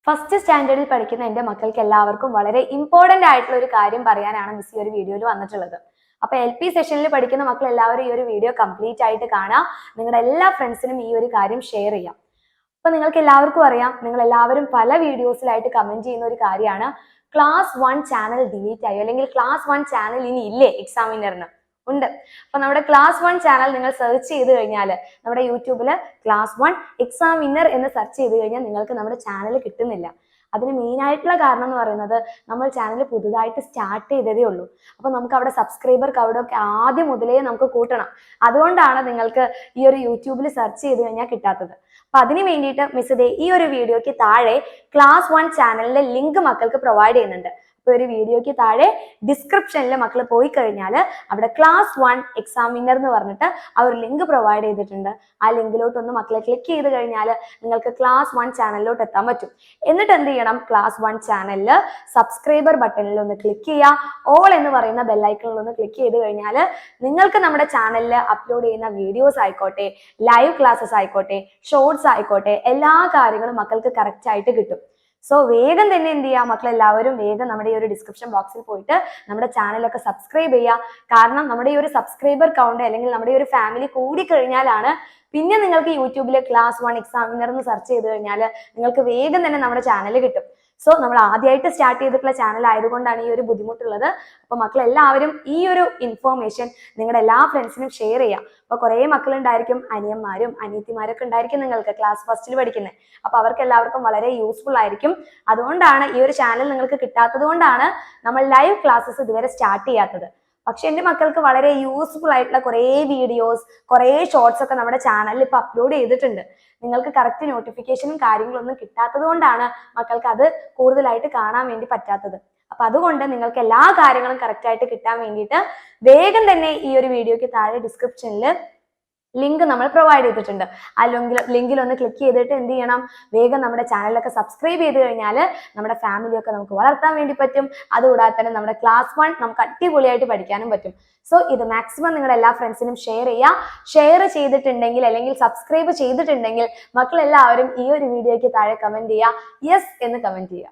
First സ്റ്റാൻഡേർഡിൽ പഠിക്കുന്ന എൻ്റെ മക്കൾക്ക് എല്ലാവർക്കും വളരെ ഇമ്പോർട്ടന്റ് ആയിട്ടുള്ള ഒരു കാര്യം പറയാനാണ് മിസ് ഈ ഒരു വീഡിയോയിൽ വന്നിട്ടുള്ളത്. അപ്പൊ LP സെഷനിൽ പഠിക്കുന്ന മക്കൾ എല്ലാവരും ഈ ഒരു വീഡിയോ കംപ്ലീറ്റ് ആയിട്ട് കാണാം. നിങ്ങളുടെ എല്ലാ ഫ്രണ്ട്സിനും ഈ ഒരു കാര്യം ഷെയർ ചെയ്യാം. അപ്പൊ നിങ്ങൾക്ക് എല്ലാവർക്കും അറിയാം, നിങ്ങൾ എല്ലാവരും പല വീഡിയോസിലായിട്ട് കമന്റ് ചെയ്യുന്ന ഒരു കാര്യമാണ് ക്ലാസ് 1 ചാനൽ ഡിലീറ്റ് ആയി, അല്ലെങ്കിൽ ക്ലാസ് 1 ചാനൽ ഇനി ഇല്ലേ എക്സാമിനറിന് ഉണ്ട്. അപ്പൊ നമ്മുടെ ക്ലാസ് 1 ചാനൽ നിങ്ങൾ സെർച്ച് ചെയ്ത് കഴിഞ്ഞാൽ നമ്മുടെ യൂട്യൂബില് ക്ലാസ് 1 എക്സാം വിന്നർ എന്ന് സെർച്ച് ചെയ്ത് കഴിഞ്ഞാൽ നിങ്ങൾക്ക് നമ്മുടെ ചാനൽ കിട്ടുന്നില്ല. അതിന് മെയിൻ ആയിട്ടുള്ള കാരണം എന്ന് പറയുന്നത് നമ്മൾ ചാനൽ പുതുതായിട്ട് സ്റ്റാർട്ട് ചെയ്തതേ ഉള്ളൂ. അപ്പൊ നമുക്ക് അവിടെ സബ്സ്ക്രൈബർ കൗണ്ടൊക്കെ ആദ്യം മുതലേ നമുക്ക് കൂട്ടണം. അതുകൊണ്ടാണ് നിങ്ങൾക്ക് ഈ ഒരു യൂട്യൂബിൽ സെർച്ച് ചെയ്ത് കഴിഞ്ഞാൽ കിട്ടാത്തത്. അപ്പൊ അതിന് വേണ്ടിയിട്ട് മിസ് ദേ ഈ ഒരു വീഡിയോയ്ക്ക് താഴെ ക്ലാസ് 1 ചാനലിന്റെ ലിങ്ക് മക്കൾക്ക് പ്രൊവൈഡ് ചെയ്യുന്നുണ്ട്. ഇപ്പൊ ഒരു വീഡിയോയ്ക്ക് താഴെ ഡിസ്ക്രിപ്ഷനിൽ മക്കൾ പോയി കഴിഞ്ഞാൽ അവിടെ ക്ലാസ് 1 എക്സാം വിന്നർ എന്ന് പറഞ്ഞിട്ട് ആ ഒരു ലിങ്ക് പ്രൊവൈഡ് ചെയ്തിട്ടുണ്ട്. ആ ലിങ്കിലോട്ട് ഒന്ന് മക്കളെ ക്ലിക്ക് ചെയ്ത് കഴിഞ്ഞാൽ നിങ്ങൾക്ക് ക്ലാസ് 1 ചാനലിലോട്ട് എത്താൻ പറ്റും. എന്നിട്ട് എന്ത് ചെയ്യണം, ക്ലാസ് 1 ചാനലിൽ സബ്സ്ക്രൈബർ ബട്ടണിൽ ഒന്ന് ക്ലിക്ക് ചെയ്യുക. ഓൾ എന്ന് പറയുന്ന ബെല്ലൈക്കണിൽ ഒന്ന് ക്ലിക്ക് ചെയ്ത് കഴിഞ്ഞാൽ നിങ്ങൾക്ക് നമ്മുടെ ചാനലിൽ അപ്ലോഡ് ചെയ്യുന്ന വീഡിയോസ് ആയിക്കോട്ടെ, ലൈവ് ക്ലാസ്സസ് ആയിക്കോട്ടെ, ഷോർട്സ് ആയിക്കോട്ടെ, എല്ലാ കാര്യങ്ങളും മക്കൾക്ക് കറക്റ്റ് ആയിട്ട് കിട്ടും. സോ വേഗം തന്നെ എന്ത് ചെയ്യുക, മക്കളെല്ലാവരും വേഗം നമ്മുടെ ഈ ഒരു ഡിസ്ക്രിപ്ഷൻ ബോക്സിൽ പോയിട്ട് നമ്മുടെ ചാനലൊക്കെ സബ്സ്ക്രൈബ് ചെയ്യുക. കാരണം നമ്മുടെ ഈ ഒരു സബ്സ്ക്രൈബർ കൗണ്ട് അല്ലെങ്കിൽ നമ്മുടെ ഈ ഒരു ഫാമിലി കൂടി കഴിഞ്ഞാലാണ് പിന്നെ നിങ്ങൾക്ക് യൂട്യൂബിൽ ക്ലാസ് 1 എക്സാം വിന്നർ എന്ന് സെർച്ച് ചെയ്ത് കഴിഞ്ഞാൽ നിങ്ങൾക്ക് വേഗം തന്നെ നമ്മുടെ ചാനൽ കിട്ടും. സോ നമ്മൾ ആദ്യമായിട്ട് സ്റ്റാർട്ട് ചെയ്തിട്ടുള്ള ചാനൽ ആയതുകൊണ്ടാണ് ഈ ഒരു ബുദ്ധിമുട്ടുള്ളത്. അപ്പൊ മക്കൾ എല്ലാവരും ഈ ഒരു ഇൻഫോർമേഷൻ നിങ്ങളുടെ എല്ലാ ഫ്രണ്ട്സിനും ഷെയർ ചെയ്യാം. അപ്പൊ കുറെ മക്കളുണ്ടായിരിക്കും, അനിയന്മാരും അനിയത്തിമാരൊക്കെ ഉണ്ടായിരിക്കും നിങ്ങൾക്ക് ക്ലാസ് ഫസ്റ്റിൽ പഠിക്കുന്നത്. അപ്പൊ അവർക്ക് എല്ലാവർക്കും വളരെ യൂസ്ഫുൾ ആയിരിക്കും. അതുകൊണ്ടാണ് ഈ ഒരു ചാനൽ നിങ്ങൾക്ക് കിട്ടാത്തത് കൊണ്ടാണ് നമ്മൾ ലൈവ് ക്ലാസ്സസ് ഇതുവരെ സ്റ്റാർട്ട് ചെയ്യാത്തത്. പക്ഷെ എൻ്റെ മക്കൾക്ക് വളരെ യൂസ്ഫുൾ ആയിട്ടുള്ള കുറേ വീഡിയോസ്, കുറേ ഷോർട്സ് ഒക്കെ നമ്മുടെ ചാനലിൽ ഇപ്പൊ അപ്ലോഡ് ചെയ്തിട്ടുണ്ട്. നിങ്ങൾക്ക് കറക്റ്റ് നോട്ടിഫിക്കേഷനും കാര്യങ്ങളൊന്നും കിട്ടാത്തത് കൊണ്ടാണ് മക്കൾക്ക് അത് കൂടുതലായിട്ട് കാണാൻ വേണ്ടി പറ്റാത്തത്. അപ്പൊ അതുകൊണ്ട് നിങ്ങൾക്ക് എല്ലാ കാര്യങ്ങളും കറക്റ്റ് ആയിട്ട് കിട്ടാൻ വേണ്ടിയിട്ട് വേഗം തന്നെ ഈ ഒരു വീഡിയോയ്ക്ക് താഴെ ഡിസ്ക്രിപ്ഷനിൽ ലിങ്ക് നമ്മൾ പ്രൊവൈഡ് ചെയ്തിട്ടുണ്ട്. ആ ലിങ്കിൽ ഒന്ന് ക്ലിക്ക് ചെയ്തിട്ട് എന്ത് ചെയ്യണം, വേഗം നമ്മുടെ ചാനലൊക്കെ സബ്സ്ക്രൈബ് ചെയ്ത് കഴിഞ്ഞാൽ നമ്മുടെ ഫാമിലിയൊക്കെ നമുക്ക് വളർത്താൻ വേണ്ടി പറ്റും. അതുകൂടാതെ തന്നെ നമ്മുടെ ക്ലാസ് 1 നമുക്ക് അടിപൊളിയായിട്ട് പഠിക്കാനും പറ്റും. സോ ഇത് മാക്സിമം നിങ്ങളുടെ എല്ലാ ഫ്രണ്ട്സിനും ഷെയർ ചെയ്യുക. ഷെയർ ചെയ്തിട്ടുണ്ടെങ്കിൽ അല്ലെങ്കിൽ സബ്സ്ക്രൈബ് ചെയ്തിട്ടുണ്ടെങ്കിൽ മക്കളെല്ലാവരും ഈ ഒരു വീഡിയോയ്ക്ക് താഴെ കമന്റ് ചെയ്യുക, യെസ് എന്ന് കമന്റ് ചെയ്യുക.